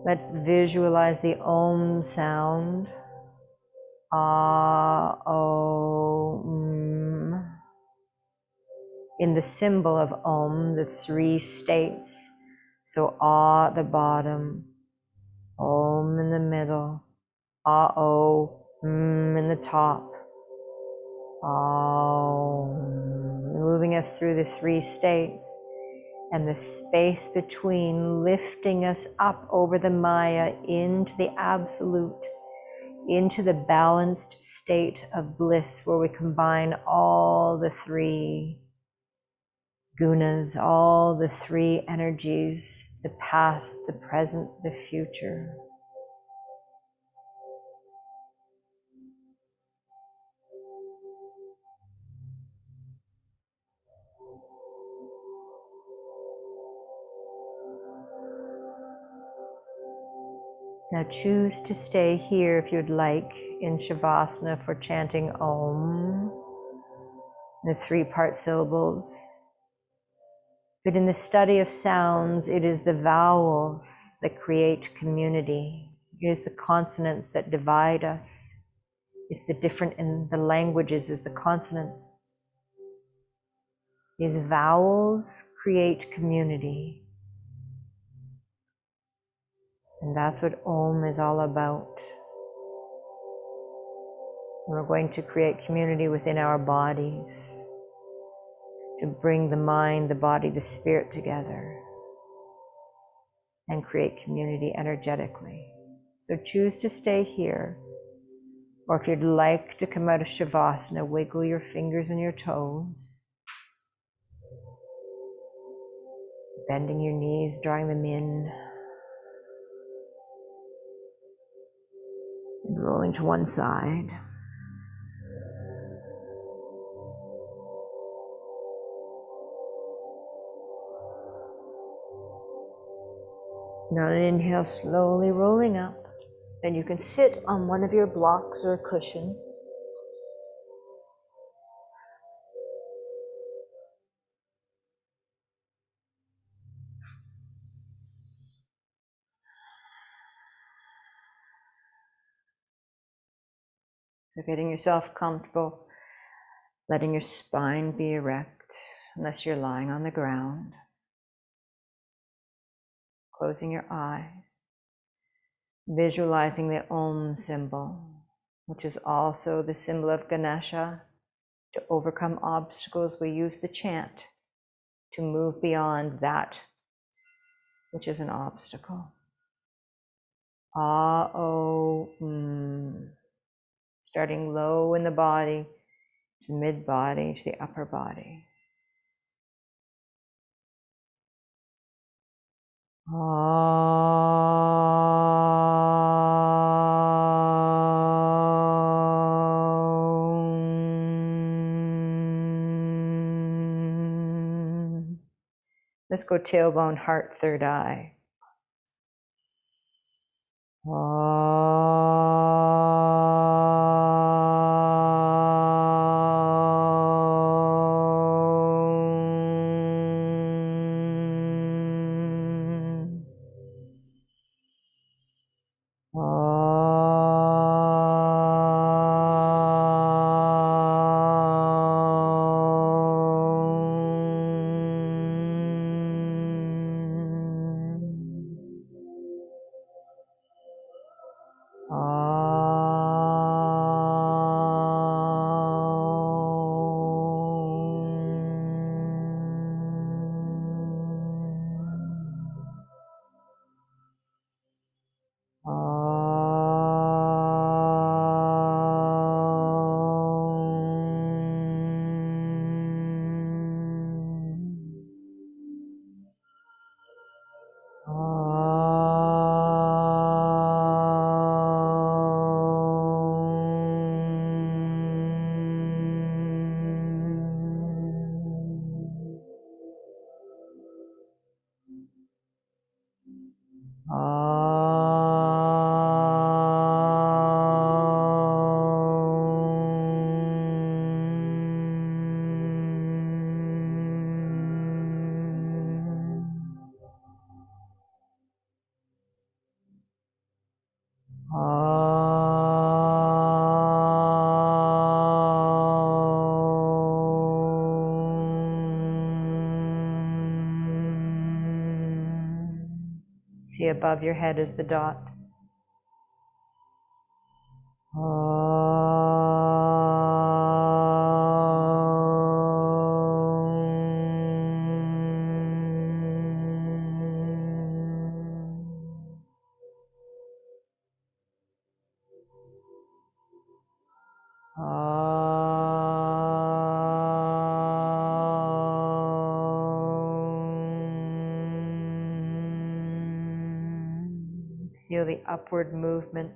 let's visualize the Om sound. Ah, Om. In the symbol of Om, the three states. So Ah at the bottom, Om in the middle, Ah, O, in the top. Om, moving us through the three states. And the space between, lifting us up over the Maya into the absolute, into the balanced state of bliss where we combine all the three Gunas, all the three energies, the past, the present, the future. Now choose to stay here if you'd like in Shavasana for chanting Om, the three-part syllables. But in the study of sounds, it is the vowels that create community. It is the consonants that divide us. It's the different in the languages is the consonants. These vowels create community. And that's what Om is all about. We're going to create community within our bodies, to bring the mind, the body, the spirit together and create community energetically. So choose to stay here. Or if you'd like to come out of Shavasana, wiggle your fingers and your toes, bending your knees, drawing them in, and rolling to one side. Now an inhale, slowly rolling up. Then you can sit on one of your blocks or a cushion. So getting yourself comfortable, letting your spine be erect, unless you're lying on the ground. Closing your eyes, visualizing the Om symbol, which is also the symbol of Ganesha. To overcome obstacles, we use the chant to move beyond that which is an obstacle. Ah, oh, starting low in the body, to mid body, to the upper body. Let's go tailbone, heart, third eye. See above your head is the dot. Feel the upward movement.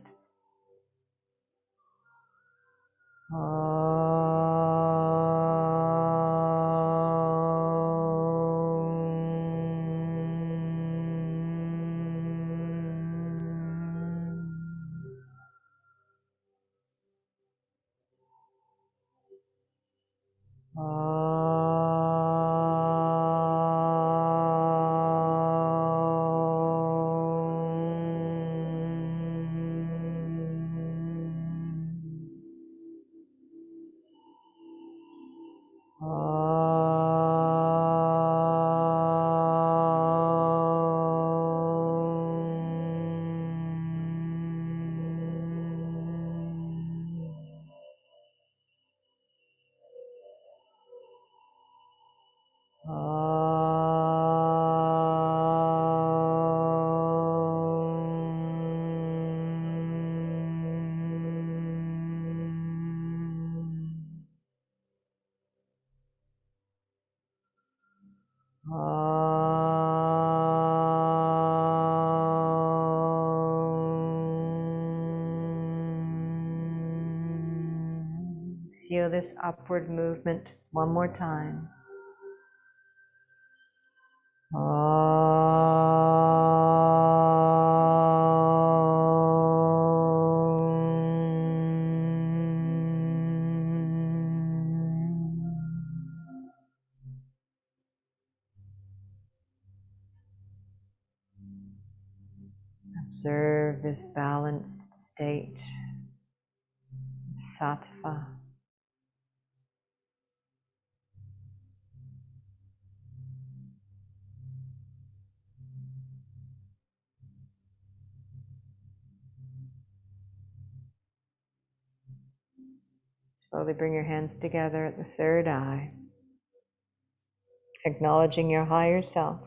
Feel this upward movement one more time. Observe this balanced state, sattva. Slowly bring your hands together at the third eye, acknowledging your higher self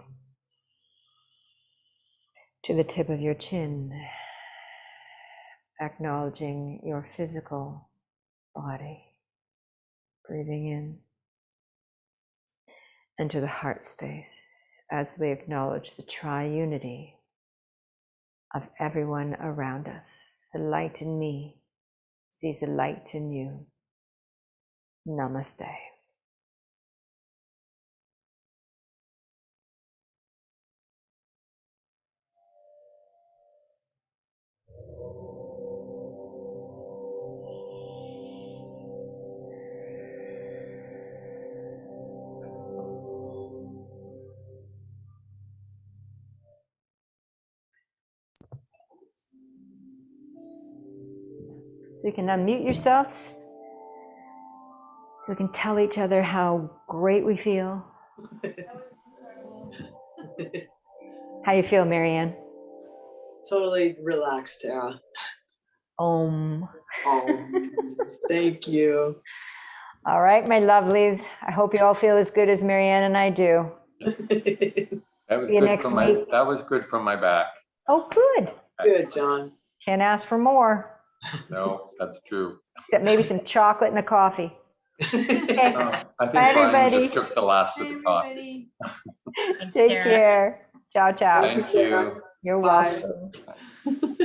to the tip of your chin. acknowledging your physical body, breathing in, into the heart space as we acknowledge the triunity of everyone around us. The light in me sees the light in you. Namaste. So you can unmute yourselves. We can tell each other how great we feel. How you feel, Marianne? Totally relaxed, Tara. Om. Thank you. All right, my lovelies. I hope you all feel as good as Marianne and I do. That was See you good next for week. that was good for my back. Oh, good. Good, John. Can't ask for more. No, that's true. Except maybe some chocolate and a coffee. Okay. I think Bye, Brian everybody. just took the last of the coffee. Take care. Ciao, ciao. Thank you. You're Bye. welcome.